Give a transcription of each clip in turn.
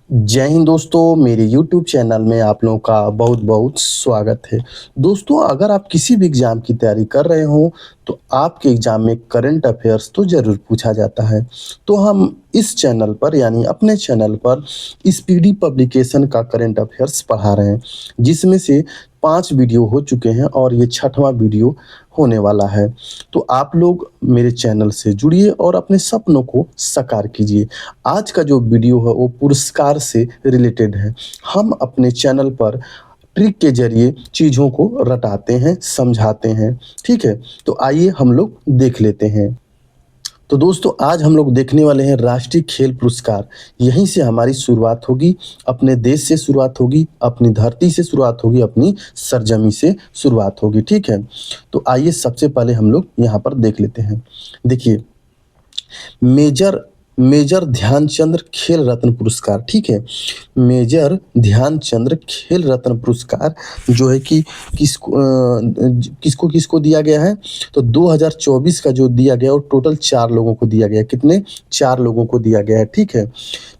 जय हिंद दोस्तों, मेरे यूट्यूब चैनल में आप लोगों का बहुत-बहुत स्वागत है। दोस्तों, अगर आप किसी भी एग्ज़ाम की तैयारी कर रहे हो, तो आपके एग्ज़ाम में करंट अफ़ेयर्स तो ज़रूर पूछा जाता है। तो हम इस चैनल पर यानी अपने चैनल पर स्पीडी पब्लिकेशन का करंट अफ़ेयर्स पढ़ा रहे हैं, जिसमें से 5 वीडियो हो चुके हैं और ये 6वां वीडियो होने वाला है। तो आप लोग मेरे चैनल से जुड़िए और अपने सपनों को साकार कीजिए। आज का जो वीडियो है वो पुरस्कार से रिलेटेड है। हम अपने चैनल पर ट्रिक के ज़रिए चीज़ों को रटाते हैं, समझाते हैं, ठीक है? तो आइए हम लोग देख लेते हैं। तो दोस्तों आज हम लोग देखने वाले हैं राष्ट्रीय खेल पुरस्कार। यहीं से हमारी शुरुआत होगी, अपने देश से शुरुआत होगी, अपनी धरती से शुरुआत होगी, अपनी सरजमी से शुरुआत होगी, ठीक है? तो आइए सबसे पहले हम लोग यहाँ पर देख लेते हैं। देखिए मेजर मेजर ध्यानचंद्र खेल रत्न पुरस्कार, ठीक है? मेजर ध्यानचंद्र खेल रत्न पुरस्कार जो है कि किसको दिया गया है? तो 2024 का जो दिया गया वो टोटल 4 लोगों को दिया गया है। कितने? 4 लोगों को दिया गया है, ठीक है?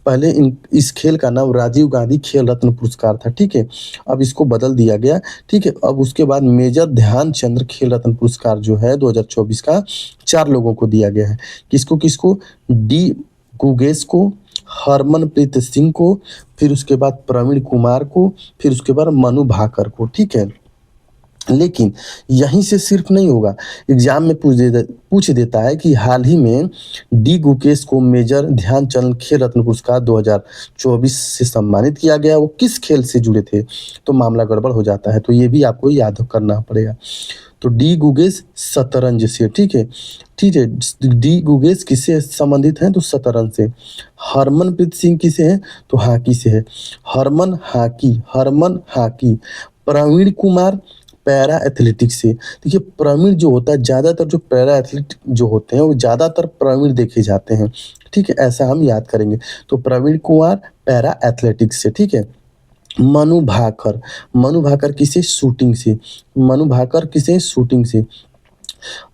पहले इस खेल का नाम राजीव गांधी खेल रत्न पुरस्कार था, ठीक है? अब इसको बदल दिया गया, ठीक है? अब उसके बाद मेजर ध्यानचंद्र खेल रत्न पुरस्कार जो है 2024 का 4 लोगों को दिया गया है। किसको? डी गुगेश को, हरमनप्रीत सिंह को, फिर उसके बाद प्रवीण कुमार को, फिर उसके बाद मनु भाकर को, ठीक है? लेकिन यहीं से सिर्फ नहीं होगा, एग्जाम में पूछ देता है कि हाल ही में डी गुकेश को मेजर ध्यानचंद खेल रत्न पुरस्कार 2024 से सम्मानित किया गया। वो किस खेल से जुड़े थे? तो मामला गड़बड़ हो जाता है, तो ये भी आपको याद करना पड़ेगा। तो डी गुगेश शतरंज से, ठीक है? ठीक है, डी गुगेश किससे संबंधित हैं? तो शतरंज से। हरमनप्रीत सिंह किसे हैं? तो हॉकी से है। Harman hockey. Praveen Kumar para athletics से। देखिए प्रवीण जो होता है, ज़्यादातर जो पैरा एथलीट जो होते हैं वो ज़्यादातर प्रवीण देखे जाते हैं, ठीक है? ऐसा हम याद करेंगे। तो प्रवीण कुमार पैरा एथलेटिक्स से, ठीक है? मनु भाकर किसे? शूटिंग से। मनु भाकर किसे? शूटिंग से।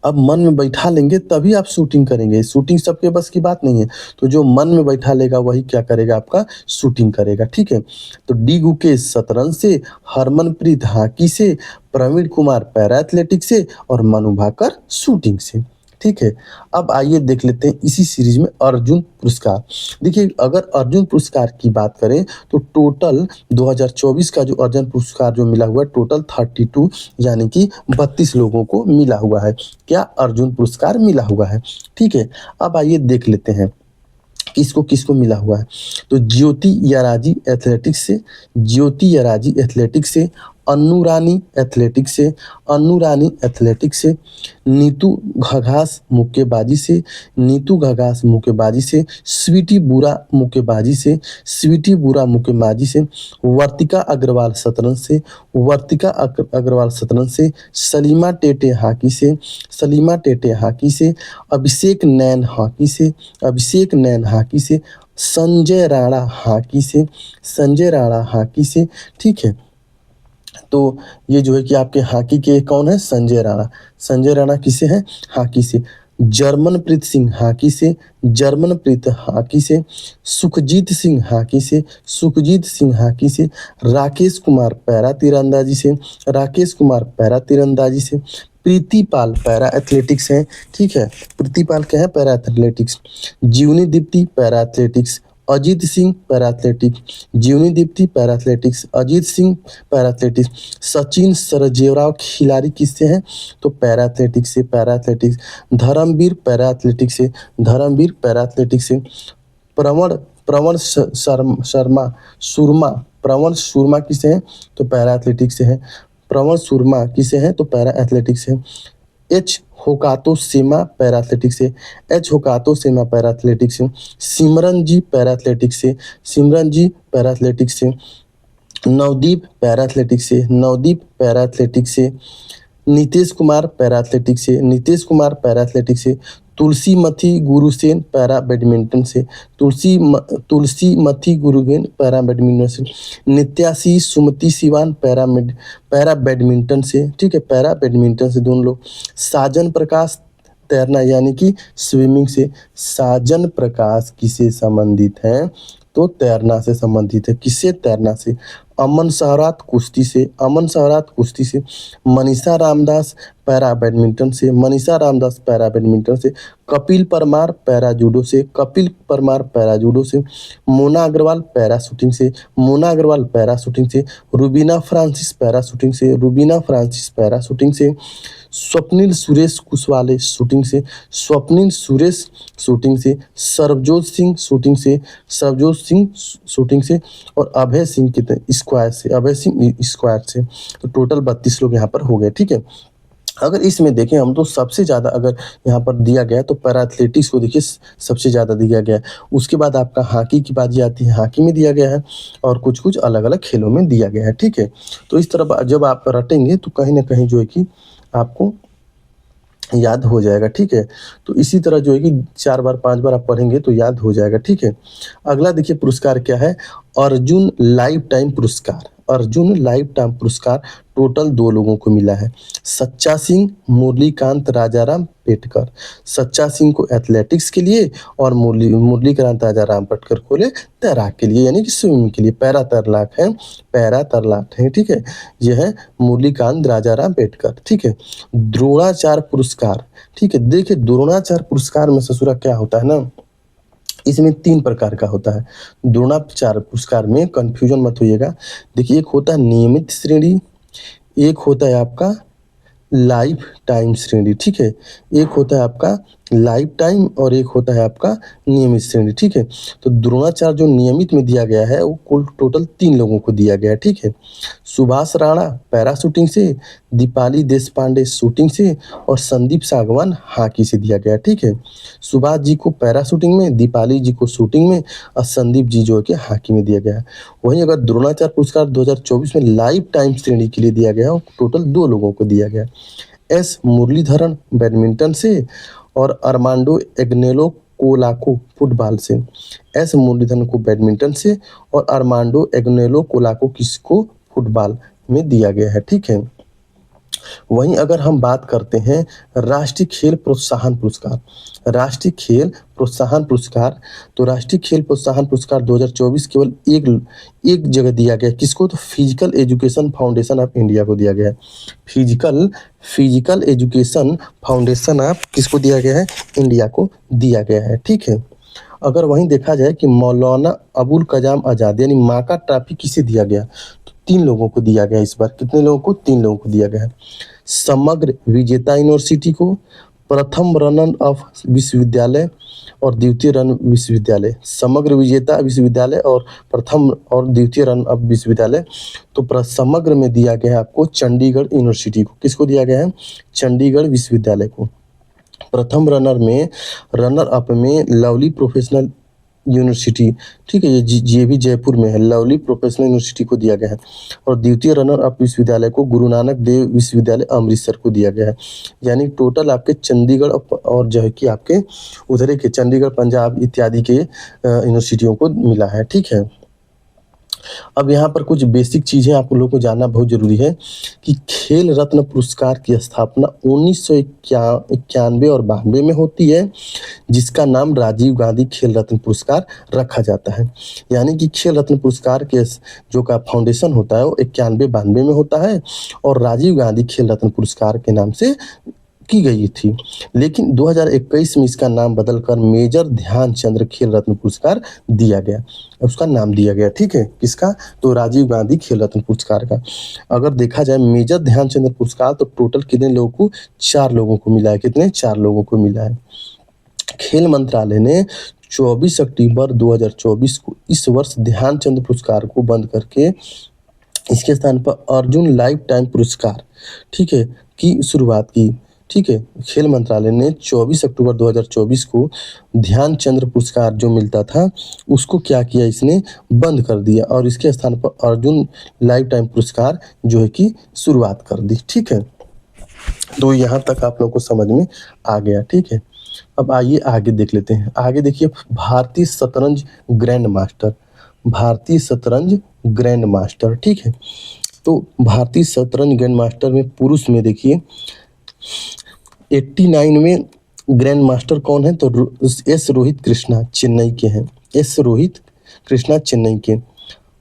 अब मन में बैठा लेंगे तभी आप शूटिंग करेंगे, शूटिंग सबके बस की बात नहीं है। तो जो मन में बैठा लेगा वही क्या करेगा? आपका शूटिंग करेगा, ठीक है? तो डी गुकेश शतरंज से, हरमनप्रीत हॉकी से, प्रवीण कुमार पैरा एथलेटिक्स से और मनु भाकर शूटिंग से, ठीक है? अब आइए देख लेते हैं इसी सीरीज में अर्जुन पुरस्कार। देखिए अगर अर्जुन पुरस्कार की बात करें तो टोटल 2024 का जो अर्जुन पुरस्कार जो मिला हुआ है टोटल 32 यानी कि 32 लोगों को मिला हुआ है। क्या? अर्जुन पुरस्कार मिला हुआ है, ठीक है? अब आइए देख लेते हैं किसको मिला हुआ है। तो ज्योति यराजी एथलेटिक्स से, अन्नू रानी एथलेटिक्स से, नीतू घघास मुक्केबाजी से, स्वीटी बुरा मुक्केबाजी से, वर्तिका अग्रवाल शतरंज से, सलीमा टेटे हॉकी से, अभिषेक नैन हॉकी से, संजय राणा हॉकी से, ठीक है? तो ये जो है कि आपके हॉकी के कौन है? संजय राणा। संजय राणा किसे हैं? हॉकी से। जर्मनप्रीत हॉकी से, सुखजीत सिंह हॉकी से, राकेश कुमार पैरा तीरंदाजी से, प्रीतिपाल पैरा एथलेटिक्स हैं, ठीक है? प्रीतिपाल क्या है? Para athletics. Jeevanji Deepthi para athletics, Ajeet Singh para athletics, Jeevanji Deepthi para athletics, Ajeet Singh para athletics, Sachin Sarjerao Khilari किससे हैं? तो पैरा एथलेटिक्स से, धर्मवीर पैरा एथलेटिक्स से, प्रवण प्रवण सुरमा किसे हैं? तो पैरा एथलेटिक्स से हैं। प्रवण सुरमा किसे हैं? तो पैरा एथलेटिक्स से। एच होकातो सेमा पैरा एथलेटिक्स से, सिमरन जी पैरा एथलेटिक्स से, नवदीप पैरा एथलेटिक्स से, नीतीश कुमार पैरा एथलेटिक्स से, तुलसीमथी गुरुसेन पैरा बैडमिंटन से, तुलसीमथी गुरुगेन पैरा बैडमिंटन से, नित्यासी सुमति सिवान पैरा बैडमिंटन से, ठीक है? पैरा बैडमिंटन से दोनों लोग। साजन प्रकाश तैरना यानी कि स्विमिंग से। साजन प्रकाश किससे संबंधित हैं? तो तैरना से संबंधित है। किससे? तैरना से। अमन शहरात कुश्ती से, अमन शहरात कुश्ती से। मनीषा रामदास पैरा बैडमिंटन से, मनीषा रामदास पैरा बैडमिंटन से। कपिल परमार पैरा जूडो से, कपिल परमार पैरा जूडो से। मोना अग्रवाल पैरा शूटिंग से, मोना अग्रवाल पैरा शूटिंग से। रुबीना फ्रांसिस पैरा शूटिंग से, रुबीना फ्रांसिस पैरा शूटिंग से। स्वप्निल सुरेश कुशवाले शूटिंग से, स्वप्निल सुरेश शूटिंग से। सरबजोत सिंह शूटिंग से, सरबजोत सिंह शूटिंग से। और अभय सिंह कितने? स्क्वायर से, अभय सिंह स्क्वायर से। तो टोटल 32 लोग यहाँ पर हो गए। ठीक है, अगर इसमें देखें हम तो सबसे ज़्यादा अगर यहाँ पर दिया गया तो पैरा एथलेटिक्स को देखिए सबसे ज़्यादा दिया गया है। उसके बाद आपका हॉकी की बाजी आती है, हॉकी में दिया गया है और कुछ कुछ अलग अलग खेलों में दिया गया है। ठीक है, तो इस तरह जब आप रटेंगे तो कहीं ना कहीं जो है कि आपको याद हो जाएगा। ठीक है, तो इसी तरह जो है कि 4 बार 5 बार आप पढ़ेंगे तो याद हो जाएगा। ठीक है, अगला देखिए पुरस्कार क्या है? अर्जुन लाइफ टाइम पुरस्कार, अर्जुन लाइफ टाइम पुरस्कार टोटल 2 लोगों को मिला है। सच्चा सिंह, मुरलीकांत राजाराम पेटकर। सच्चा सिंह को एथलेटिक्स के लिए और मुरलीकांत राजाराम पेटकर को ले तैराक के लिए, यानी कि स्विमिंग के लिए। पैरा तैरलाक है, पैरा तैरलाक है। ठीक है, यह है मुरलीकांत राजाराम पेटकर। ठीक है, द्रोणाचार्य पुरस्कार। ठीक है, देखिए द्रोणाचार्य पुरस्कार में ससुरा क्या होता है ना, इसमें 3 प्रकार का होता है। द्रोणाचार्य पुरस्कार में कंफ्यूजन मत होइएगा। देखिए एक होता है नियमित श्रेणी, एक होता है आपका लाइफ टाइम श्रेणी। ठीक है, एक होता है आपका लाइफ टाइम और एक होता है आपका नियमित श्रेणी। ठीक है, तो द्रोणाचार्य जो नियमित में दिया गया है वो कुल टोटल 3 लोगों को दिया गया है। ठीक है, सुभाष राणा पैरा शूटिंग से, दीपाली देशपांडे शूटिंग से और संदीप सागवान हॉकी से दिया गया है। ठीक है, सुभाष जी को पैरा शूटिंग में, दीपाली जी को शूटिंग में और संदीप जी जो है कि हॉकी में दिया गया है। वहीं अगर द्रोणाचार्य पुरस्कार 2024 में लाइफ टाइम श्रेणी के लिए दिया गया है, टोटल 2 लोगों को दिया गया है। एस मुरलीधरन बैडमिंटन से और अरमांडो एग्नेलो कोलाको फुटबॉल से। एस मुरलीधरन को बैडमिंटन से और अरमांडो एग्नेलो कोलाको किसको? फुटबॉल में दिया गया है। ठीक है, वहीं अगर हम बात करते हैं राष्ट्रीय खेल प्रोत्साहन पुरस्कार, राष्ट्रीय खेल प्रोत्साहन पुरस्कार, तो राष्ट्रीय खेल प्रोत्साहन पुरस्कार 2024 केवल एक जगह दिया गया है। किसको? तो physical education foundation of India को दिया गया है। फिजिकल एजुकेशन फाउंडेशन ऑफ किसको दिया गया है? इंडिया को दिया गया है। ठीक है, अगर वहीं देखा जाए कि मौलाना अबुल कलाम आज़ाद यानी माका ट्रॉफी किसे दिया गया, तो 3 लोगों को दिया गया। इस बार कितने लोगों को? 3 लोगों को दिया गया है। समग्र विजेता यूनिवर्सिटी को, प्रथम रनर अप विश्वविद्यालय और द्वितीय रन विश्वविद्यालय। समग्र विजेता विश्वविद्यालय और प्रथम और द्वितीय रन अप विश्वविद्यालय। तो समग्र में दिया गया है आपको चंडीगढ़ यूनिवर्सिटी को। किसको दिया गया है? चंडीगढ़ विश्वविद्यालय को। प्रथम रनर अप में लवली प्रोफेशनल यूनिवर्सिटी। ठीक है, ये भी जयपुर में है, लवली प्रोफेशनल यूनिवर्सिटी को दिया गया है। और द्वितीय रनर अप विश्वविद्यालय को गुरु नानक देव विश्वविद्यालय अमृतसर को दिया गया है। यानी टोटल आपके चंडीगढ़ और जो है कि आपके उधर के चंडीगढ़, पंजाब इत्यादि के यूनिवर्सिटियों को मिला है। ठीक है, अब यहाँ पर कुछ बेसिक चीज़ें आप लोगों को जानना बहुत ज़रूरी है कि खेल रत्न पुरस्कार की स्थापना 1991 और 92 में होती है, जिसका नाम राजीव गांधी खेल रत्न पुरस्कार रखा जाता है। यानी कि खेल रत्न पुरस्कार के जो का फाउंडेशन होता है वो 91-92 में होता है और राजीव गांधी खेल रत्न पुरस्कार के नाम से की गई थी। लेकिन 2021 में इसका नाम बदलकर मेजर ध्यानचंद्र खेल रत्न पुरस्कार दिया गया, उसका नाम दिया गया। ठीक है, किसका? तो राजीव गांधी खेल रत्न पुरस्कार का। अगर देखा जाए मेजर ध्यानचंद्र पुरस्कार तो टोटल कितने लोगों को? 4 लोगों को मिला है। कितने? 4 लोगों को मिला है। खेल मंत्रालय ने 24 अक्टूबर 2024 को इस वर्ष ध्यानचंद पुरस्कार को बंद करके इसके स्थान पर अर्जुन लाइफ टाइम पुरस्कार, ठीक है, की शुरुआत की। ठीक है, खेल मंत्रालय ने 24 अक्टूबर 2024 को ध्यानचंद्र पुरस्कार जो मिलता था उसको क्या किया, इसने बंद कर दिया और इसके स्थान पर अर्जुन लाइफ टाइम पुरस्कार जो है कि शुरुआत कर दी। ठीक है, तो यहाँ तक आप लोगों को समझ में आ गया। ठीक है, अब आइए आगे देख लेते हैं। आगे देखिए भारतीय शतरंज ग्रैंड मास्टर, भारतीय शतरंज ग्रैंड मास्टर। ठीक है, तो भारतीय शतरंज ग्रैंड मास्टर में पुरुष में देखिए 89 में ग्रैंड मास्टर कौन है? तो एस रोहित कृष्णा चेन्नई के हैं। एस रोहित कृष्णा चेन्नई के।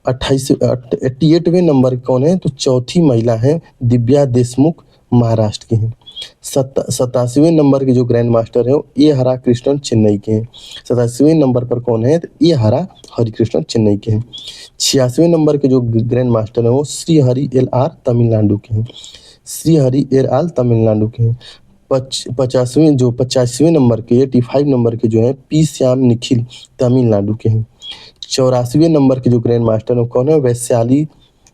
88वें नंबर कौन है, तो चौथी महिला है दिव्या देशमुख, महाराष्ट्र की हैं। 87वें नंबर के जो ग्रैंड मास्टर है ये हरा कृष्णन चेन्नई के हैं। 87वें नंबर पर कौन है, तो ये हरा हरिकृष्णन चेन्नई के हैं। 86वें नंबर के जो ग्रैंड मास्टर है वो श्री हरि एल आर तमिलनाडु के हैं। श्री हरि एल आर तमिलनाडु के हैं। 85वें नंबर के 85 नंबर के जो है पी श्याम निखिल तमिलनाडु के हैं। 84वें नंबर के जो ग्रैंड मास्टर है वो कौन है, वैशाली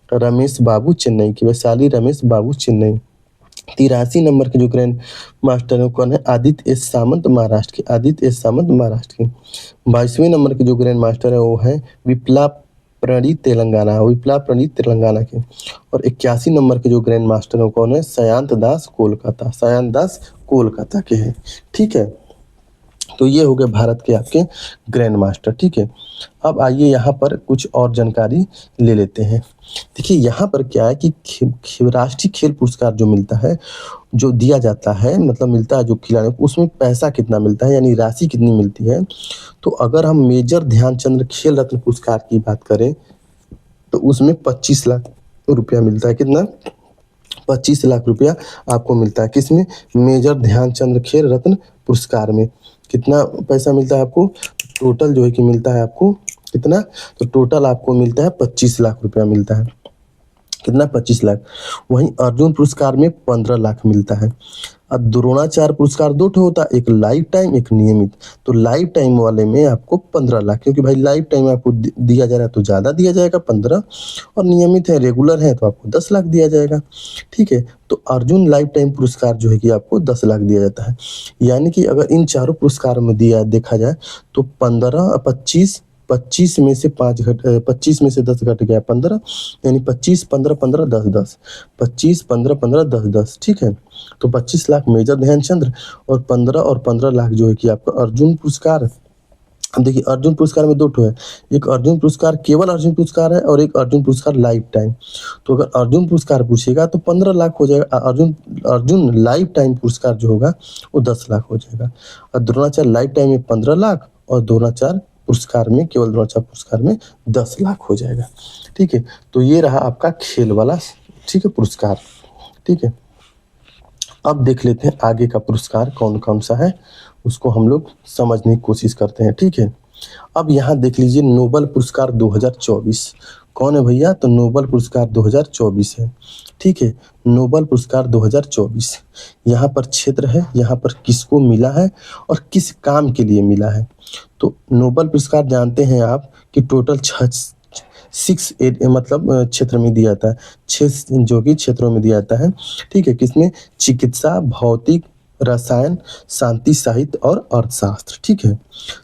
रमेश बाबू चेन्नई के, वैशाली रमेश बाबू चेन्नई। 83 नंबर के जो ग्रैंड मास्टर है वो कौन है, आदित्य एस सामंत महाराष्ट्र के, आदित्य एस सामंत महाराष्ट्र के। 22वें नंबर के जो ग्रैंड मास्टर है वो है विप्ला प्रणीत तेलंगाना, विप्ला प्रणीत तेलंगाना के। और 81 नंबर के जो ग्रैंड मास्टर है वो कौन है, सयांत दास कोलकाता, सयांत दास कोलकाता के हैं। ठीक है, तो ये हो गए भारत के आपके ग्रैंड मास्टर। ठीक है, अब आइए यहाँ पर कुछ और जानकारी ले लेते हैं। देखिए यहाँ पर क्या है कि राष्ट्रीय खेल पुरस्कार जो मिलता है, जो दिया जाता है, मतलब मिलता है जो खिलाड़ियों को, उसमें पैसा कितना मिलता है यानी राशि कितनी मिलती है। तो अगर हम मेजर ध्यानचंद्र खेल रत्न पुरस्कार की बात करें तो उसमें 25 लाख रुपया मिलता है। कितना, 25 लाख रुपया आपको मिलता है। किसमें, मेजर ध्यानचंद्र खेल रत्न पुरस्कार में कितना पैसा मिलता है आपको, टोटल जो है कि मिलता है आपको कितना, तो टोटल आपको मिलता है 25 लाख रुपया मिलता है। कितना, 25 लाख। वहीं अर्जुन पुरस्कार में 15 लाख मिलता है। अब द्रोणाचार्य पुरस्कार दो ठो होता है, एक लाइफ टाइम एक नियमित। तो लाइफ टाइम वाले में आपको 15 लाख, क्योंकि भाई लाइफ टाइम आपको दिया जा रहा है तो ज़्यादा दिया जाएगा 15, और नियमित है रेगुलर है तो आपको 10 लाख दिया जाएगा। ठीक है, तो अर्जुन लाइफ टाइम पुरस्कार जो है कि आपको 10 लाख दिया जाता है। यानी कि अगर इन चारों पुरस्कारों में दिया देखा जाए तो 15 25 25 में से 5 25 में से 10 घट गया 15, यानी 25 15 15 10 10, 25 15 15 10 10। ठीक है, तो 25 लाख मेजर ध्यानचंद्र और 15 और 15 लाख जो है कि आपका अर्जुन पुरस्कार। अब देखिए अर्जुन पुरस्कार में दो ठो है, एक अर्जुन पुरस्कार केवल अर्जुन पुरस्कार है और एक अर्जुन पुरस्कार लाइफ टाइम। तो अगर अर्जुन पुरस्कार पूछेगा तो 15 लाख हो जाएगा, अर्जुन अर्जुन लाइफ टाइम पुरस्कार जो होगा वो 10 लाख हो जाएगा। और द्रोणाचार्य लाइफ टाइम में 15 लाख और द्रोणाचार्य पुरस्कार में, केवल द्रोणाचार्य पुरस्कार में 10 लाख हो जाएगा। ठीक है, तो ये रहा आपका खेल वाला, ठीक है, पुरस्कार। ठीक है, अब देख लेते हैं आगे का पुरस्कार कौन कौन सा है, उसको हम लोग समझने की कोशिश करते हैं। ठीक है, अब यहाँ देख लीजिए नोबल पुरस्कार 2024 कौन है भैया, तो नोबल पुरस्कार 2024 है। ठीक है, नोबल पुरस्कार 2024 यहाँ पर क्षेत्र है, यहाँ पर किसको मिला है और किस काम के लिए मिला है। तो नोबल पुरस्कार जानते हैं आप कि टोटल 6 मतलब क्षेत्र में दिया जाता है, 6 जो कि क्षेत्रों में दिया जाता है। ठीक है, किसमें, चिकित्सा, भौतिक, रसायन, शांति साहित्य और अर्थशास्त्र। ठीक है,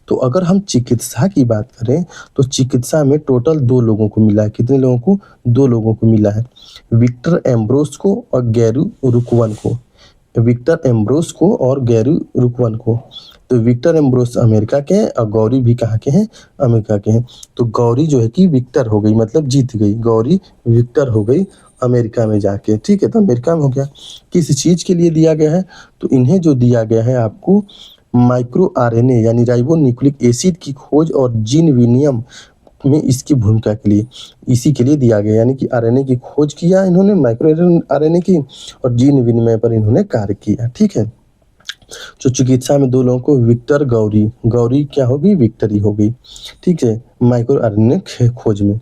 तो अगर हम चिकित्सा की बात करें तो चिकित्सा में टोटल 2 लोगों को मिला है। कितने लोगों को, 2 लोगों को मिला है, विक्टर एम्ब्रोस को और गैरू रुकवन को, विक्टर एम्ब्रोस को और गैरू रुकवन को। तो विक्टर एम्ब्रोस अमेरिका के हैं और गौरी भी कहाँ के हैं, अमेरिका के हैं। तो गौरी जो है कि विक्टर हो गई, मतलब जीत गई, गौरी विक्टर हो गई अमेरिका में जाके। ठीक है, तो अमेरिका में हो गया। किस चीज़ के लिए दिया गया है, तो इन्हें जो दिया गया है आपको माइक्रो आरएनए यानी राइबोन्यूक्लिक एसिड की खोज और जीन विनिमय में इसकी भूमिका के लिए, इसी के लिए दिया गया। यानी कि आरएनए की खोज किया इन्होंने, माइक्रो आरएनए की, और जीन विनिमय पर इन्होंने कार्य किया। ठीक है, जो चिकित्सा में 2 लोगों को, विक्टर गौरी, गौरी क्या होगी, विक्टरी हो गई। ठीक है, माइक्रो आरएनए खोज में।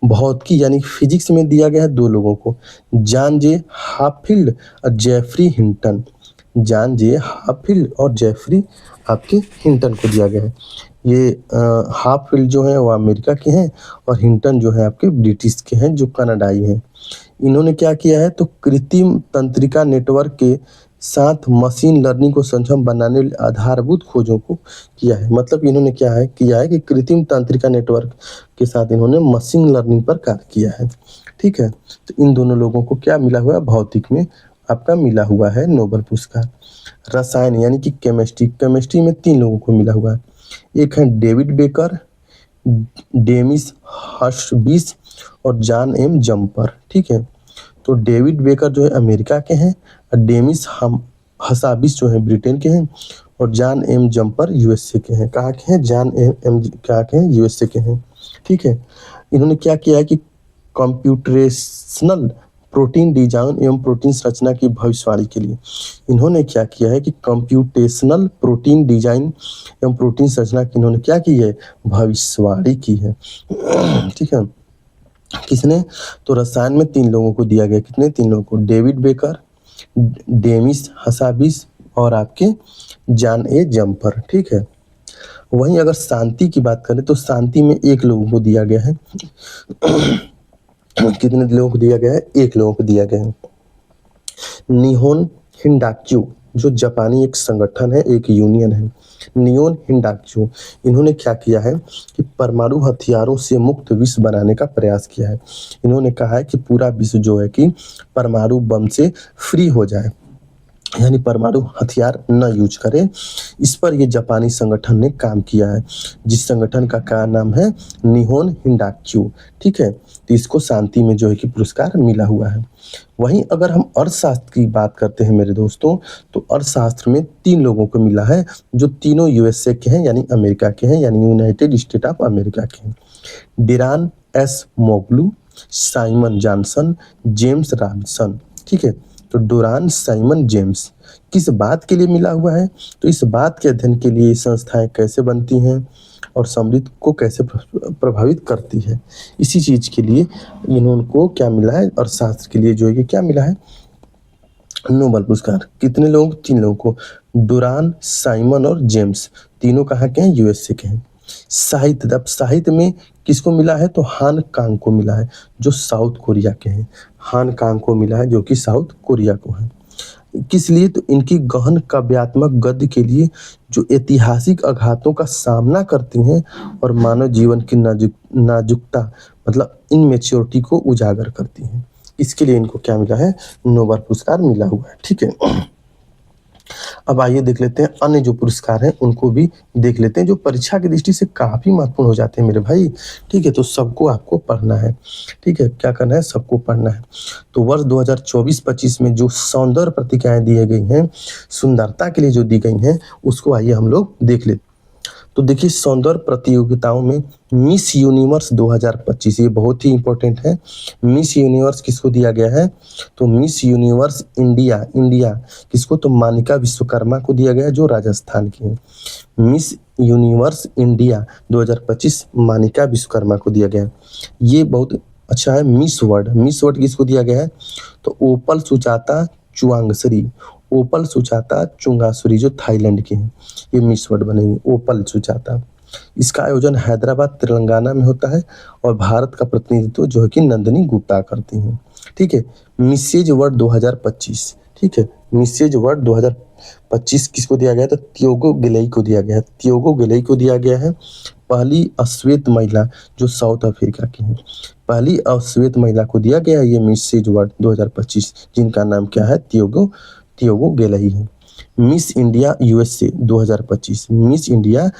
भौतिकी यानी फिजिक्स में दिया गया है 2 लोगों को, जॉन जे हाफील्ड और जेफरी हिंटन, जॉन जे हाफील्ड और जेफरी आपके हिंटन को दिया गया है। ये हाफील्ड जो है वो अमेरिका के हैं और हिंटन जो है आपके ब्रिटिश के हैं, जो कनाडाई हैं। इन्होंने क्या किया है, तो कृत्रिम तंत्रिका नेटवर्क के साथ मशीन लर्निंग को सक्षम बनाने वाली आधारभूत खोजों को किया है। मतलब इन्होंने क्या है किया है कि कृत्रिम तंत्रिका नेटवर्क के साथ इन्होंने मशीन लर्निंग पर कार्य किया है। ठीक है, तो इन दोनों लोगों को क्या मिला हुआ है, भौतिक में आपका मिला हुआ है नोबेल पुरस्कार। रसायन यानी कि केमिस्ट्री, केमिस्ट्री में 3 लोगों को मिला हुआ है। एक है डेविड बेकर, डेमिस हर्शबीस और जॉन एम जम्पर। ठीक है, तो डेविड बेकर जो है अमेरिका के हैं और डेमिस हसाबिस जो है ब्रिटेन के हैं और जॉन एम जम्पर यूएसए के हैं। कहाँ के हैं, जॉन एम कहाँ के हैं, यूएसए के हैं। ठीक है। इन्होंने क्या किया है कि कंप्यूटेशनल प्रोटीन डिजाइन एवं प्रोटीन संरचना की भविष्यवाणी के लिए इन्होंने क्या किया है कि कंप्यूटेशनल प्रोटीन डिजाइन एवं प्रोटीन संरचना की इन्होंने क्या की है, भविष्यवाणी की है। ठीक है। किसने? तो रसायन में 3 लोगों को दिया गया, कितने? 3 लोगों को, डेविड बेकर, डेमिस हसाबिस और आपके जॉन ए जम्पर। ठीक है। वहीं अगर शांति की बात करें तो शांति में 1 लोगों को दिया गया है। कितने लोगों को दिया गया है? 1 लोगों को दिया गया है। निहोन हिंडाक्यू जो जापानी एक संगठन है, एक यूनियन है, नियोन हिंडाक्यू, इन्होंने क्या किया है कि परमाणु हथियारों से मुक्त विश्व बनाने का प्रयास किया है। इन्होंने कहा है कि पूरा विश्व जो है कि परमाणु बम से फ्री हो जाए, यानी परमाणु हथियार न यूज करे। इस पर ये जापानी संगठन ने काम किया है, जिस संगठन का क्या नाम है? निहोन हिंडाक्यू। ठीक है। तो इसको शांति में जो है कि पुरस्कार मिला हुआ है। वहीं अगर हम अर्थशास्त्र की बात करते हैं मेरे दोस्तों, तो अर्थशास्त्र में 3 लोगों को मिला है, जो तीनों यूएसए के हैं, यानी अमेरिका के हैं, यानी यूनाइटेड स्टेट ऑफ अमेरिका के हैं। Daron Acemoglu, Simon Johnson, James Robinson. ठीक है। तो डुरान साइमन जेम्स किस बात के लिए मिला हुआ है? तो इस बात के अध्ययन के लिए संस्थाएं कैसे बनती हैं और समृद्धि को कैसे प्रभावित करती है, इसी चीज के लिए इनको क्या मिला है? और शास्त्र के लिए जो है कि क्या मिला है? नोबेल पुरस्कार। कितने लोगों को? 3 लोगों को, डुरान, साइमन और जेम्स। तीनों कहाँ के हैं? यूएसए के हैं। साहित्य, अब साहित्य में किसको मिला है? तो हान कांग को मिला है, जो साउथ कोरिया के हैं। हान कांग को मिला है, जो कि साउथ कोरिया को है। किस लिए? तो इनकी गहन काव्यात्मक गद्य के लिए, जो ऐतिहासिक आघातों का सामना करती हैं और मानव जीवन की नाजुकता, मतलब इनमेच्योरिटी को उजागर करती हैं। इसके लिए इनको क्या मिला है? नोबेल पुरस्कार मिला हुआ है। ठीक है। अब आइए देख लेते हैं अन्य जो पुरस्कार हैं उनको भी देख लेते हैं, जो परीक्षा की दृष्टि से काफी महत्वपूर्ण हो जाते हैं मेरे भाई। ठीक है। तो सबको आपको पढ़ना है। ठीक है। क्या करना है? सबको पढ़ना है। तो वर्ष 2024-25 में जो सौंदर्य पत्रिकाएं दी गई हैं, सुंदरता के लिए जो दी गई हैं, उसको आइए हम लोग देख लेते हैं। तो देखिए, सौंदर्य प्रतियोगिताओं में मिस यूनिवर्स 2025 ये बहुत ही इंपॉर्टेंट है। मिस यूनिवर्स किसको दिया गया है? तो मिस यूनिवर्स इंडिया, इंडिया किसको? तो मानिका विश्वकर्मा को दिया गया, जो राजस्थान की है। Miss universe India 2025 Manika Vishwakarma को दिया गया। ये बहुत अच्छा है। मिस वर्ल्ड, मिस वर्ल्ड किसको दिया गया है? तो ओपल सुचाता चुआंगसरी, ओपल सुचाता चुंगासुरी, जो थाईलैंड के हैं, ये मिस वर्ल्ड बनेंगे, ओपल सुचाता। इसका आयोजन हैदराबाद तेलंगाना में होता है और भारत का प्रतिनिधित्व जो है कि नंदिनी गुप्ता करती हैं। ठीक है। Mrs world 2025। ठीक है। मिसेज वर्ल्ड 2025 किसको दिया गया? तो तियोगो गिलई को दिया गया है, तियोगो गिलई को दिया गया है। पहली अश्वेत महिला जो साउथ अफ्रीका की है, पहली अश्वेत महिला को दिया गया है ये मिसेज वर्ल्ड 2025, जिनका नाम क्या है? तियोगो तियोगो गिलई है। Miss India USA 2025, miss India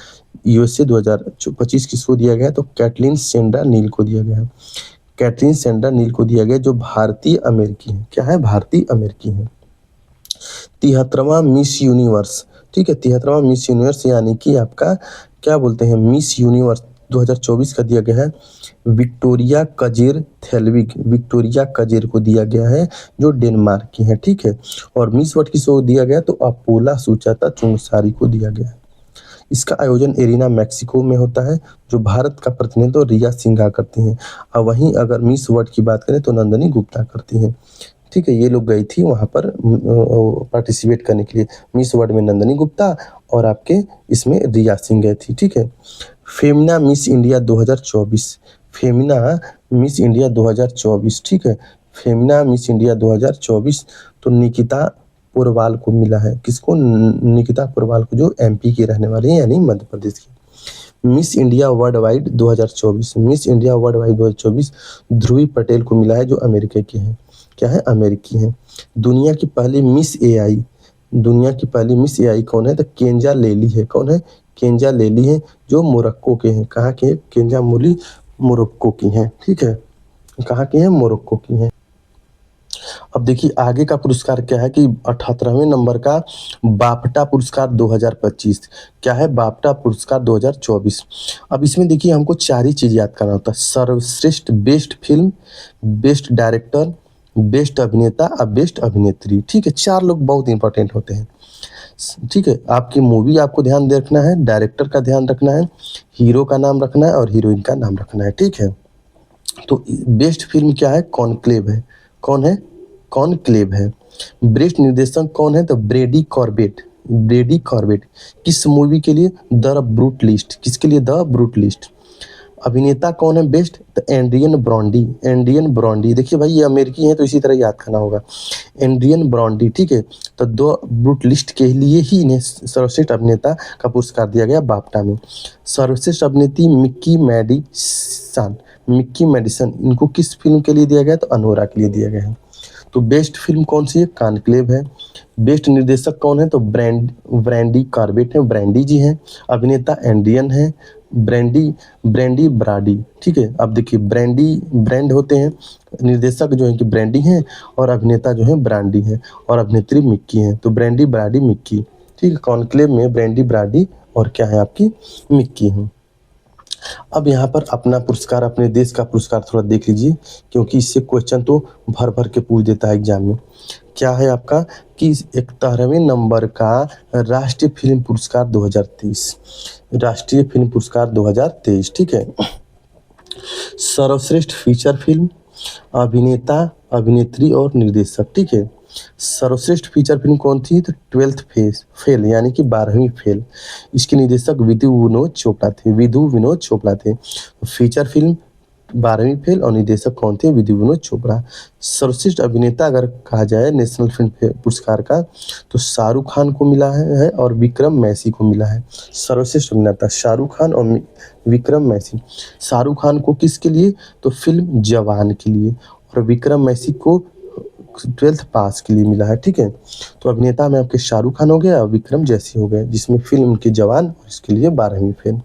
USA 2025 किसको दिया गया? तो कैटलीन सेंडा नील को दिया गया है। कैटरीन सेंडा नील को दिया गया, जो भारतीय अमेरिकी है। क्या है? भारतीय अमेरिकी है। 73वां मिस यूनिवर्स। ठीक है। 73वां मिस यूनिवर्स यानी कि आपका क्या बोलते हैं? मिस यूनिवर्स 2024 का दिया गया है विक्टोरिया कजेर थेल्विक, विक्टोरिया कजेर को दिया गया है, जो डेनमार्क की है। ठीक है। और मिस वर्ल्ड किसको दिया गया? तो अपोला सुचाता चुंगसारी को दिया गया है। इसका आयोजन एरिना मैक्सिको में होता है, जो भारत का प्रतिनिधित्व रिया सिंघा करती हैं। और वहीं अगर मिस वर्ल्ड की बात करें तो नंदिनी गुप्ता करती हैं। ठीक है। ये लोग गई थी वहाँ पर पार्टिसिपेट करने के लिए। मिस वर्ल्ड में नंदिनी गुप्ता और आपके इसमें रिया सिंह गई थी। ठीक है। Femina miss India 2024, Femina miss India 2024। ठीक है। फेमिना मिस इंडिया 2024 तो निकिता पोरवाल को मिला है। किसको? निकिता पोरवाल को, जो एमपी की रहने वाली है, यानी मध्य प्रदेश की। Miss India world wide 2024, miss India world wide 2024 ध्रुवी पटेल को मिला है, जो अमेरिका की है। क्या है? अमेरिकी है। दुनिया की पहली मिस एआई, दुनिया की पहली मिस एआई कौन है? तो केंजा लेली है। कौन है? केंजा लेली है, जो मोरक्को के हैं। कहाँ के? केंजा मोली मोरक्को की हैं। ठीक है। कहाँ की हैं? मोरक्को की हैं। अब देखिए आगे का पुरस्कार क्या है कि 78वें नंबर का बाफ्टा पुरस्कार 2025। क्या है? बाफ्टा पुरस्कार 2024। अब इसमें देखिए हमको 4 ही चीज़ याद करना होता है। सर्वश्रेष्ठ best film, best director, best अभिनेता और बेस्ट अभिनेत्री। ठीक है? 4 लोग बहुत इम्पोर्टेंट होते हैं। ठीक है? आपकी मूवी आपको ध्यान de रखना है, डायरेक्टर का ध्यान रखना है, हीरो का नाम रखना है और हीरोइन का नाम रखना है। ठीक है? तो बेस्ट फ़िल्म क्या है? कॉन्क्लेव है। कौन है? कॉन्क्लेव है। बेस्ट निर्देशक कौन है? तो ब्रेडी कॉर्बेट। ब्रेडी कॉर्बेट। किस मूवी के लिए? The brute list. किसके लिए? The brute list. अभिनेता कौन है बेस्ट? तो एंड्रियन ब्रॉन्डी। एंड्रियन ब्रॉन्डी। देखिए भाई ये अमेरिकी हैं तो इसी तरह याद करना होगा। एंड्रियन ब्रॉन्डी। ठीक है? तो द ब्रूट लिस्ट के लिए ही इन्हें सर्वश्रेष्ठ अभिनेता का पुरस्कार दिया गया बाफ्टा में। सर्वश्रेष्ठ अभिनेत्री मिक्की मैडिसन। मिक्की मैडिसन इनको किस फिल्म के लिए दिया गया? तो अनोरा के लिए दिया गया है। तो बेस्ट फिल्म कौन सी है? कॉन्क्लेव है। बेस्ट निर्देशक कौन है? तो ब्रैंडी कॉर्बेट है, ब्रैंडी जी हैं। अभिनेता एंड्रियन है, ब्रैंडी ब्रैंडी ब्राडी। ठीक है? अब देखिए ब्रैंड होते हैं, निर्देशक जो है कि ब्रैंडी हैं और अभिनेता जो है ब्रांडी है और अभिनेत्री मिक्की हैं। तो ब्रैंडी ब्राडी मिक्की। ठीक है? कॉन्क्लेव में ब्रैंडी ब्राडी और क्या है आपकी मिक्की हैं। अब यहाँ पर अपना पुरस्कार, अपने देश का पुरस्कार थोड़ा देख लीजिए क्योंकि इससे क्वेश्चन तो भर भर के पूछ देता है एग्जाम में। क्या है आपका कि 71वें नंबर का राष्ट्रीय फिल्म पुरस्कार 2023। राष्ट्रीय फिल्म पुरस्कार 2023। ठीक है? सर्वश्रेष्ठ फीचर फिल्म, अभिनेता, अभिनेत्री और निर्देशक। ठीक है? सर्वश्रेष्ठ फीचर फिल्म कौन थी? तो 12th फेल यानी कि 12वीं फेल। इसके निर्देशक विधु विनोद चोपड़ा थे। विधु विनोद चोपड़ा थे। फीचर फिल्म 12वीं फेल और निर्देशक कौन थे? विधु विनोद चोपड़ा। सर्वश्रेष्ठ अभिनेता अगर कहा जाए नेशनल फिल्म पुरस्कार का तो शाहरुख खान को मिला है और विक्रम मैसी को मिला है। सर्वश्रेष्ठ अभिनेता शाहरुख खान और विक्रम मैसी। शाहरुख खान को किसके लिए? तो फिल्म जवान के लिए और विक्रम मैसी को 12th पास के लिए मिला है। ठीक है? तो अभिनेता में आपके शाहरुख खान हो गया और विक्रम जैसी हो गए जिसमें फिल्म उनके जवान और इसके लिए 12वीं फेल।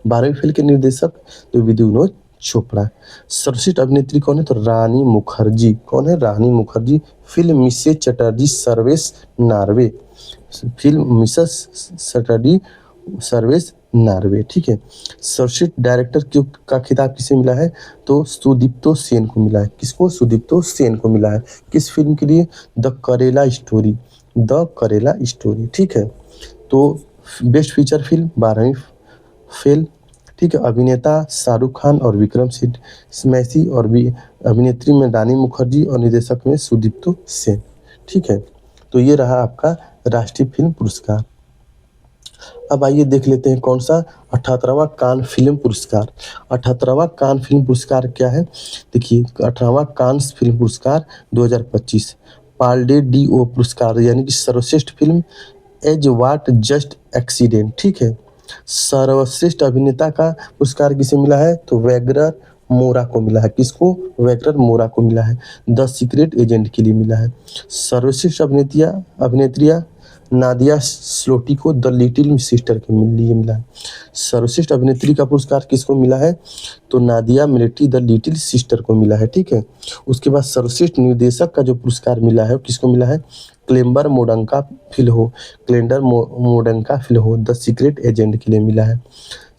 12वीं फेल के निर्देशक तो विधु विनोद चोपड़ा। सर्वश्रेष्ठ अभिनेत्री कौन है? तो रानी मुखर्जी। कौन है? Rani Mukherjee. Film Mrs Chatterjee versus Norway. Film Mrs Chatterjee versus Norway. ठीक है? सर्वश्रेष्ठ डायरेक्टर का खिताब किसे मिला है? तो सुदीप्तो सेन को मिला है। किसको? सुदीप्तो सेन को मिला है। किस फिल्म के लिए? द करेला स्टोरी। द करेला स्टोरी। ठीक है? तो बेस्ट फीचर फिल्म 12वीं फेल। ठीक है? अभिनेता शाहरुख खान और विक्रम मैसी और भी अभिनेत्री में रानी मुखर्जी और निर्देशक में सुदीप्तो सेन। ठीक है? तो ये रहा आपका राष्ट्रीय फिल्म पुरस्कार। अब आइए देख लेते हैं कौन सा 78वां कान फिल्म पुरस्कार। 78वां कान फिल्म पुरस्कार क्या है? देखिए 18वां कान फिल्म पुरस्कार 2025 पाल्डे डी ओ पुरस्कार यानी कि सर्वश्रेष्ठ film as what just accident. ठीक है? सर्वश्रेष्ठ अभिनेता का पुरस्कार किसे मिला है? तो वैगरर मोरा को मिला है। किसको? वैगरर मोरा को मिला है। द सीक्रेट एजेंट के लिए मिला है। सर्वश्रेष्ठ अभिनेत्रियां नादिया स्लोटी को द लिटिल सिस्टर के लिए मिला है। सर्वश्रेष्ठ अभिनेत्री का पुरस्कार किसको मिला है? तो Nadia military the little sister को मिला है। ठीक है? उसके बाद सर्वश्रेष्ठ निर्देशक का जो पुरस्कार मिला है किसको मिला है? Climber मोडंका Filho the secret agent के लिए मिला है।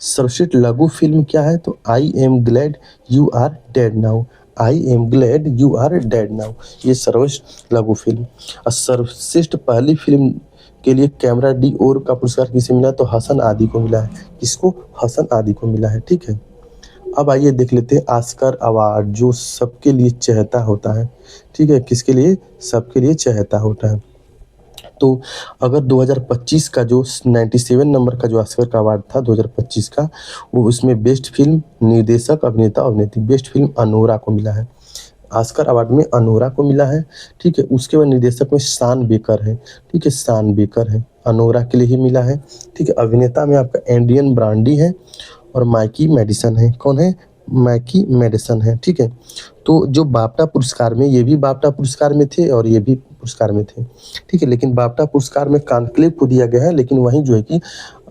सर्वश्रेष्ठ लघु फिल्म क्या है? तो I am glad you are dead now. I am glad you are dead now ये सर्वश्रेष्ठ लघु फिल्म। और सर्वश्रेष्ठ पहली फिल्म के लिए कैमरा डी ओर का पुरस्कार किसे मिला? तो हसन आदि को मिला है। किसको? हसन आदि को मिला है। ठीक है? अब आइए देख लेते हैं ऑस्कर अवार्ड जो सबके लिए चहेता होता है। ठीक है? किसके लिए? सबके लिए चहेता होता है। तो अगर 2025 का जो 97 नंबर का जो ऑस्कर का अवार्ड था 2025 का वो उसमें बेस्ट फिल्म, निर्देशक, अभिनेता, अभिनेत्री बेस्ट फिल्म अनोरा को मिला है। ऑस्कर अवार्ड में अनोरा को मिला है। ठीक है? उसके बाद निर्देशक में शान बेकर है। ठीक है? शान बेकर है, अनोरा के लिए ही मिला है। ठीक है? अभिनेता में आपका एंड्रियन ब्रांडी है और माइकी मेडिसन है। कौन है? माइकी मेडिसन है। ठीक है? तो जो बाफ्टा पुरस्कार में ये भी बाफ्टा पुरस्कार में थे और ये भी पुरस्कार में थे। ठीक है? लेकिन बाफ्टा पुरस्कार में कॉन्क्लेव को दिया गया है लेकिन वहीं जो है कि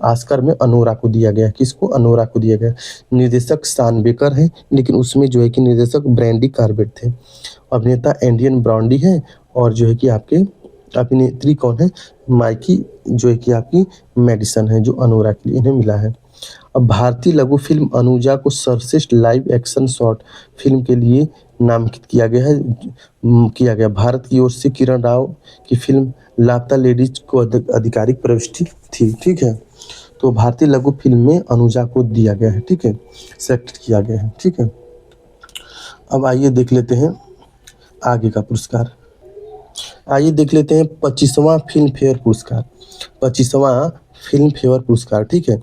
ऑस्कर में अनोरा को दिया गया। किसको? अनोरा को दिया गया। निर्देशक शान बेकर है लेकिन उसमें जो है कि निर्देशक ब्रैंडी कॉर्बेट थे। अभिनेता एंड्रियन ब्रांडी है और जो है कि आपके अभिनेत्री कौन है, माइकी जो है कि आपकी मेडिसन है, जो अनोरा के लिए इन्हें मिला है। अब भारतीय लघु फिल्म अनुजा को सर्वश्रेष्ठ लाइव एक्शन शॉर्ट फिल्म के लिए नामांकित किया गया है। किया गया भारत की ओर से किरण राव की फिल्म लापता लेडीज को आधिकारिक प्रविष्टि थी, ठीक है। तो भारतीय लघु फिल्म में अनुजा को दिया गया है, ठीक है, सेलेक्ट किया गया है, ठीक है। अब आइए देख लेते हैं आगे का पुरस्कार। आइए देख लेते हैं 25वां फिल्म फेयर पुरस्कार। 25वां फिल्म फेयर पुरस्कार, ठीक है।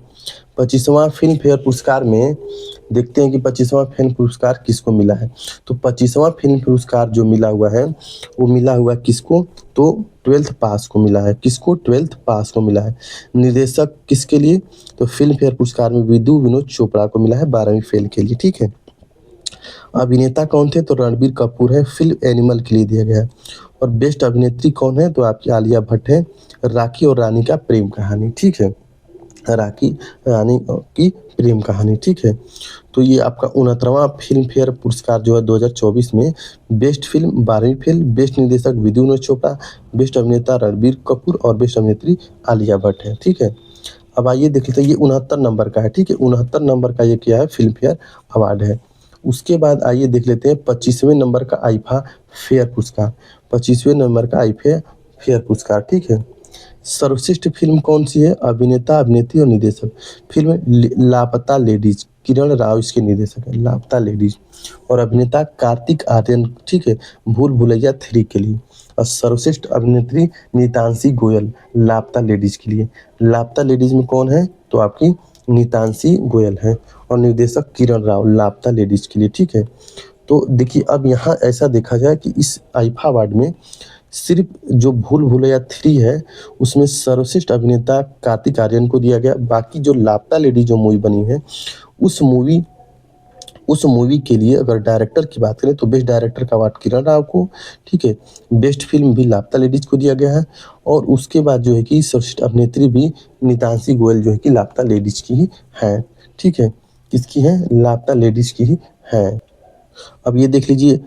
25वां फिल्म फेयर पुरस्कार में देखते हैं कि 25वां फिल्म पुरस्कार किसको मिला है। तो 25वां फिल्म पुरस्कार जो मिला हुआ है वो मिला हुआ किसको, तो 12th पास को मिला है। किसको, 12th पास को मिला है। निर्देशक किसके लिए, तो फिल्म फेयर पुरस्कार में विदु विनोद चोपड़ा को मिला है 12वीं फेल के लिए, ठीक है। अभिनेता कौन थे, तो रणबीर कपूर है, फिल्म एनिमल के लिए दिया गया है। और बेस्ट अभिनेत्री कौन है, तो आपकी आलिया भट्ट है, राखी और रानी का प्रेम कहानी, ठीक है। राखी रानी की प्रेम कहानी, ठीक है। तो ये आपका 69वां फिल्म फेयर पुरस्कार जो है 2024 में बेस्ट फिल्म 12वीं फिल्म, बेस्ट निर्देशक विदु विनोद चोपड़ा, बेस्ट अभिनेता रणबीर कपूर और बेस्ट अभिनेत्री आलिया भट्ट है, ठीक है। अब आइए देख लेते हैं, ये 69 नंबर का है, ठीक है। 69 नंबर का ये क्या है, फिल्म फेयर अवार्ड है। उसके बाद आइए देख लेते हैं 25वें नंबर का आईफा फेयर पुरस्कार। 25वें नंबर का आईफा फेयर पुरस्कार, ठीक है। सर्वश्रेष्ठ फिल्म कौन सी है, अभिनेता अभिनेत्री और निर्देशक। फिल्म लापता लेडीज, किरण राव इसके निर्देशक है, लापता लेडीज। और अभिनेता कार्तिक आर्यन, ठीक है, भूल भुलैया 3 के लिए। और सर्वश्रेष्ठ अभिनेत्री नीतांशी गोयल, लापता लेडीज के लिए। लापता लेडीज में कौन है, तो आपकी नीतांशी गोयल है। और निर्देशक किरण राव, लापता लेडीज के लिए, ठीक है। तो देखिए अब यहाँ ऐसा देखा जाए कि इस आईफा अवार्ड में सिर्फ जो भूल भुलैया 3 है उसमें सर्वश्रेष्ठ अभिनेता कार्तिक आर्यन को दिया गया। बाकी जो लापता लेडी जो मूवी बनी है उस मूवी उस मूवी के लिए अगर डायरेक्टर की बात करें तो बेस्ट डायरेक्टर का अवार्ड किरण राव को, ठीक है। बेस्ट फिल्म भी लापता लेडीज को दिया गया है। और उसके बाद जो है कि सर्वश्रेष्ठ अभिनेत्री भी नीतांशी गोयल जो है कि लापता लेडीज की ही है, ठीक है। किसकी है, लापता लेडीज की ही है। अब ये देख लीजिए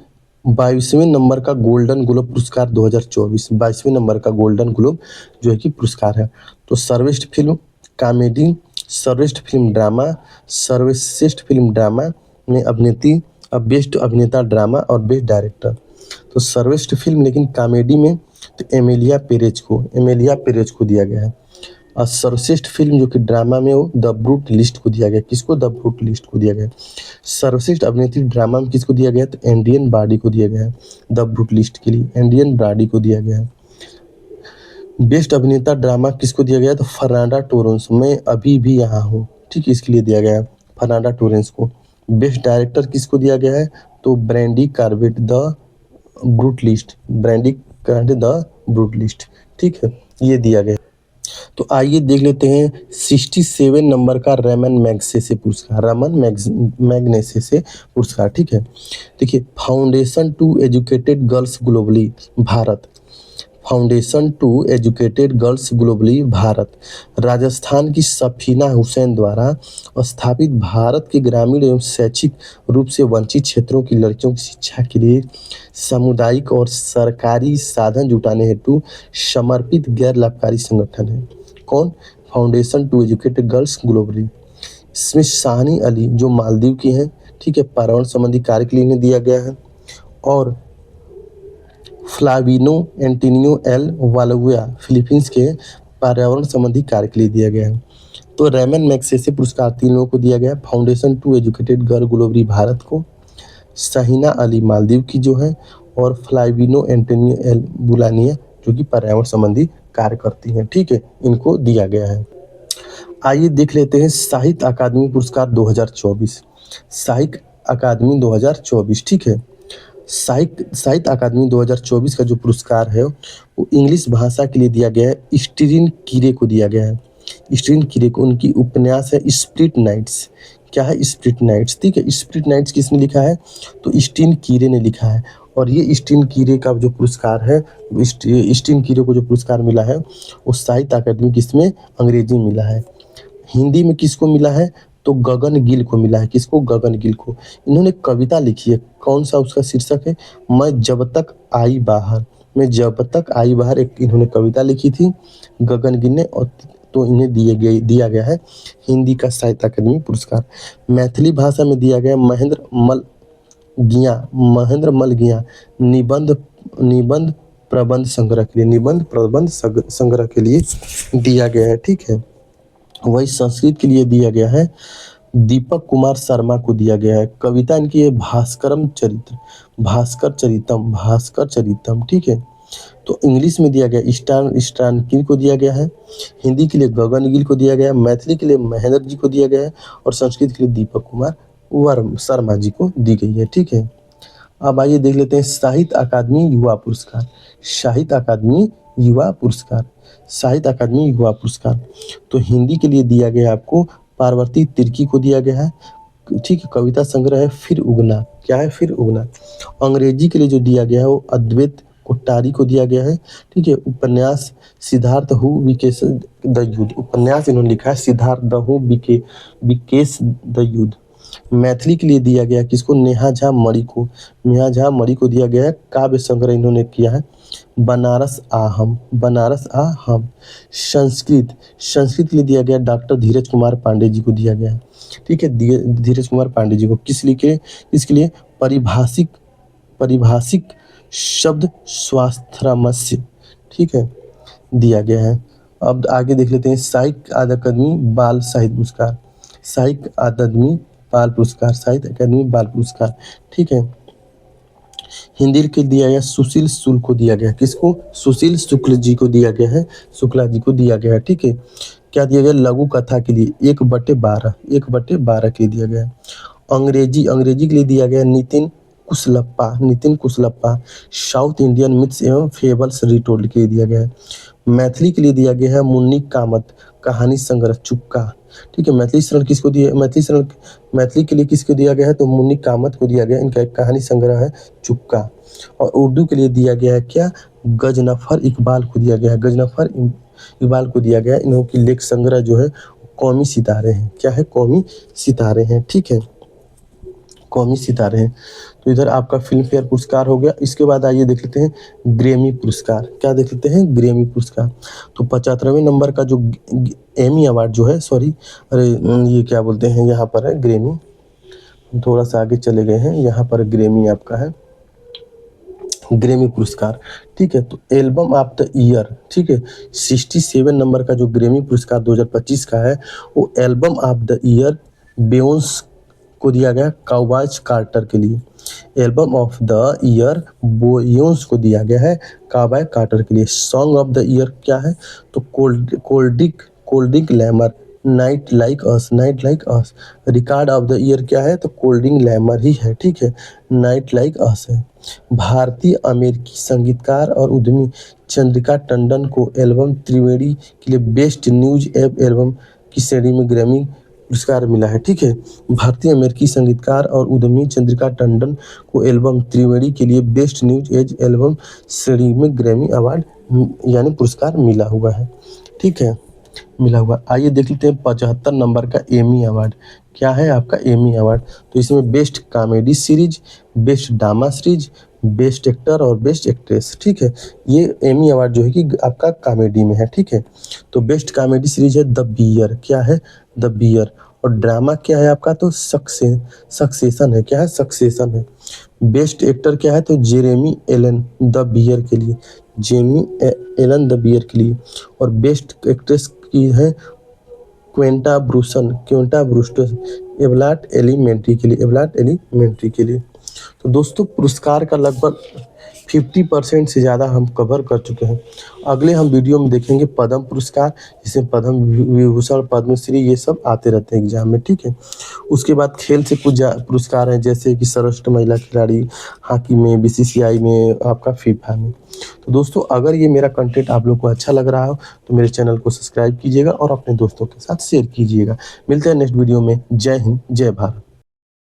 22वें नंबर का गोल्डन ग्लोब पुरस्कार 2024, 22वें नंबर का गोल्डन ग्लोब जो है कि पुरस्कार है। तो सर्वश्रेष्ठ फिल्म कॉमेडी, सर्वश्रेष्ठ फिल्म ड्रामा, सर्वश्रेष्ठ फिल्म ड्रामा में अभिनेत्री, अब बेस्ट अभिनेता ड्रामा और बेस्ट डायरेक्टर। तो सर्वश्रेष्ठ फिल्म लेकिन कॉमेडी में तो एमेलिया पेरेज को दिया गया है। और सर्वश्रेष्ठ फिल्म जो कि ड्रामा में वो द ब्रूट लिस्ट को दिया गया। किसको, द ब्रूट लिस्ट को दिया गया। सर्वश्रेष्ठ अभिनेत्री ड्रामा में किसको दिया गया, तो एंड्रियन ब्रॉडी को दिया गया है द ब्रूट लिस्ट के लिए, एंड्रियन ब्रॉडी को दिया गया है। बेस्ट अभिनेता ड्रामा किसको दिया गया, तो फर्नांडा टोरेंस, मैं अभी भी यहाँ हूँ, ठीक, इसके लिए दिया गया है फर्नांडा टोरेंस को। बेस्ट डायरेक्टर किसको दिया गया है, तो brandy corvette the brute list, brandy corvette the brute list, ठीक है, ये दिया गया। तो आइए देख लेते हैं 67 नंबर का रमन मैग्सेसे पुरस्कार, मैग्सेसे पुरस्कार, ठीक है। देखिए foundation to educated girls globally Bharat, foundation to educated girls globally Bharat, Rajasthan की सफीना हुसैन द्वारा स्थापित भारत के ग्रामीण एवं शैक्षिक रूप से वंचित क्षेत्रों की लड़कियों की शिक्षा के लिए सामुदायिक और सरकारी साधन जुटाने हेतु समर्पित गैर लाभकारी संगठन है। कौन, foundation to educated girls globally. इसमें शाहनी अली जो मालदीव की हैं, ठीक है, पर्यावरण संबंधी कार्य के लिए इन्हें दिया गया है। और फ्लाविनो एंटोनियो एल वालुआ फिलीपींस के पर्यावरण संबंधी कार्य के लिए दिया गया है। तो रमन मैग्सेसे पुरस्कार 3 लोगों को दिया गया है, foundation to educated girl globally Bharat को, शाहीना अली मालदीव की जो है, और फ्लाविनो एंटोनियो एल बुलानिया जो कि पर्यावरण संबंधी कार्य करती हैं, ठीक है, इनको दिया गया है। आइए देख लेते हैं साहित्य अकादमी पुरस्कार 2024, साहित्य अकादमी 2024, ठीक है। साहित्य अकादमी 2024 का जो पुरस्कार है वो इंग्लिश भाषा के लिए दिया गया है, स्टीरिन कीरे को दिया गया है। स्टीरिन कीरे को, उनकी उपन्यास है स्प्लिट नाइट्स। क्या है, स्प्लिट नाइट्स, ठीक है। स्प्लिट नाइट्स किसने लिखा है, तो स्टीन कीरे ने लिखा है। और ये स्टीन कीरे का जो पुरस्कार है, स्टीन कीरे को जो पुरस्कार मिला है वो साहित्य अकादमी किसमें, अंग्रेजी मिला है। हिंदी में किसको मिला है, तो गगन गिल को मिला है। किसको, गगन गिल को। इन्होंने कविता लिखी है, कौन सा उसका शीर्षक है, मैं जब तक आई बाहर, में जब तक आई बहार एक इन्होंने कविता लिखी थी गगनगिन ने, और तो इन्हें दिया गया है हिंदी का साहित्य अकादमी पुरस्कार। मैथिली भाषा में दिया गया महेंद्र मल गिया निबंध निबंध प्रबंध संग्रह के लिए, निबंध प्रबंध संग्रह के लिए दिया गया है, ठीक है। वही संस्कृत के लिए दिया गया है दीपक कुमार शर्मा को दिया गया है। कविता इनकी है भास्कर चरितम, ठीक है। तो इंग्लिश में दिया गया स्टानकिन को दिया गया है, हिंदी के लिए गगन गिल को दिया गया है, मैथिली के लिए महेंद्र जी को दिया गया है, और संस्कृत के लिए दीपक कुमार शर्मा जी को दी गई है, ठीक है। अब आइए देख लेते हैं साहित्य अकादमी युवा पुरस्कार। साहित्य अकादमी युवा पुरस्कार, साहित्य अकादमी युवा पुरस्कार। तो हिंदी के लिए दिया गया आपको पार्वती तिर्की को दिया गया है, ठीक है। कविता संग्रह है फिर उगना, क्या है फिर उगना। अंग्रेजी के लिए जो दिया गया है वो अद्वैत कोट्टारी को दिया गया है, ठीक है। उपन्यास सिद्धार्थ हु विकेश द युद्ध, उपन्यास इन्होंने लिखा है Siddharth the who Vikesh the युद्ध। मैथिली के लिए दिया गया किसको, नेहा झा मणि को, नेहा झा मणि को दिया गया है काव्य संग्रह इन्होंने किया है बनारस आहम। संस्कृत के लिए दिया गया डॉक्टर धीरज कुमार पांडे जी को दिया गया है, ठीक है। धीरज कुमार पांडे जी को इसके लिए परिभाषिक शब्द स्वास्थ्यमस्य, ठीक है, दिया गया है। अब आगे देख लेते हैं साहित्य अकादमी बाल साहित्य पुरस्कार, साहित्य अकादमी बाल पुरस्कार, साहित्य अकादमी बाल पुरस्कार, ठीक है। हिंदी के दिया गया सुशील शुक्ल को दिया गया, किसको, सुशील शुक्ल जी को दिया गया है, शुक्ला जी को दिया गया है, ठीक है। क्या दिया गया, लघु कथा के लिए 1/12 के लिए दिया गया है। अंग्रेजी के लिए दिया गया नितिन कुशलप्पा साउथ इंडियन मिथ्स एवं फेबल्स रिटोल्ड के लिए दिया गया है। मैथिली के लिए दिया गया है मुन्नी कामत कहानी संग्रह चुपका, ठीक है। मैथिली के लिए किसको दिया गया है, तो मुन्नी कामत को दिया गया, इनका एक कहानी संग्रह है चुपका। और उर्दू के लिए दिया गया है क्या, गजनफर इकबाल को दिया गया है, गजनफर इकबाल को दिया गया है। इन्हों की लेख संग्रह जो है कौमी सितारे हैं, क्या है, कौमी सितारे हैं, ठीक है, कौमी सितारे हैं। तो इधर आपका फिल्म फेयर पुरस्कार हो गया। इसके बाद आइए देख लेते हैं ग्रैमी पुरस्कार, क्या देख लेते हैं, ग्रैमी पुरस्कार। तो 75वें नंबर का जो एमी अवार्ड जो है, सॉरी अरे ये क्या बोलते हैं, यहाँ पर है ग्रैमी, थोड़ा सा आगे चले गए हैं, यहाँ पर ग्रैमी आपका है ग्रैमी पुरस्कार, ठीक है। तो एल्बम ऑफ द ईयर, ठीक है, 67 नंबर का जो ग्रैमी पुरस्कार 2025 का है वो एल्बम ऑफ द ईयर बेयोंस को दिया गया काउबॉयज कार्टर के लिए। एल्बम ऑफ द ईयर बेयोंस को दिया गया है काउबॉय कार्टर के लिए। सॉन्ग ऑफ द ईयर क्या है, तो Kendrick Lamar not like us. Record of the year क्या है, तो कोल्डिंग लैमर ही है, ठीक है, नाइट लाइक अस है। भारतीय अमेरिकी संगीतकार और उद्यमी चंद्रिका टंडन को एल्बम त्रिवेणी के लिए बेस्ट न्यूज एल्बम की श्रेणी में ग्रैमी पुरस्कार मिला है, ठीक है। भारतीय अमेरिकी संगीतकार और उद्यमी चंद्रिका टंडन को एल्बम त्रिवेणी के लिए बेस्ट न्यूज एज एल्बम श्रेणी में ग्रैमी अवार्ड यानी पुरस्कार मिला हुआ है, ठीक है, मिला हुआ। आइए देख लेते हैं 75 नंबर का एमी अवार्ड, क्या है आपका एमी अवार्ड। तो इसमें best comedy series, best drama series, best actor और बेस्ट एक्ट्रेस, ठीक है। ये एमी अवार्ड जो है कि आपका कॉमेडी में है, ठीक है। तो बेस्ट कॉमेडी सीरीज है द बियर, क्या है, द बियर। और ड्रामा क्या है आपका, तो सक्सेशन है, क्या है, सक्सेशन है। बेस्ट एक्टर क्या है, तो जेरेमी एलन द बियर के लिए, जेमी एलन द बियर के लिए। और बेस्ट एक्ट्रेस की है क्वेंटा ब्रूस्टर एवलाट एलिमेंट्री के लिए। तो दोस्तों पुरस्कार का लगभग 50% से ज़्यादा हम कवर कर चुके हैं। अगले हम वीडियो में देखेंगे पद्म पुरस्कार, जिसमें पद्म विभूषण, पद्मश्री ये सब आते रहते हैं एग्जाम में, ठीक है। उसके बाद खेल से कुछ पुरस्कार हैं, जैसे कि सर्वश्रेष्ठ महिला खिलाड़ी हॉकी में, बीसीसीआई में, आपका फीफा में। तो दोस्तों अगर ये मेरा कंटेंट आप लोग को अच्छा लग रहा हो तो मेरे चैनल को सब्सक्राइब कीजिएगा और अपने दोस्तों के साथ शेयर कीजिएगा। मिलते हैं नेक्स्ट वीडियो में। जय हिंद, जय भारत।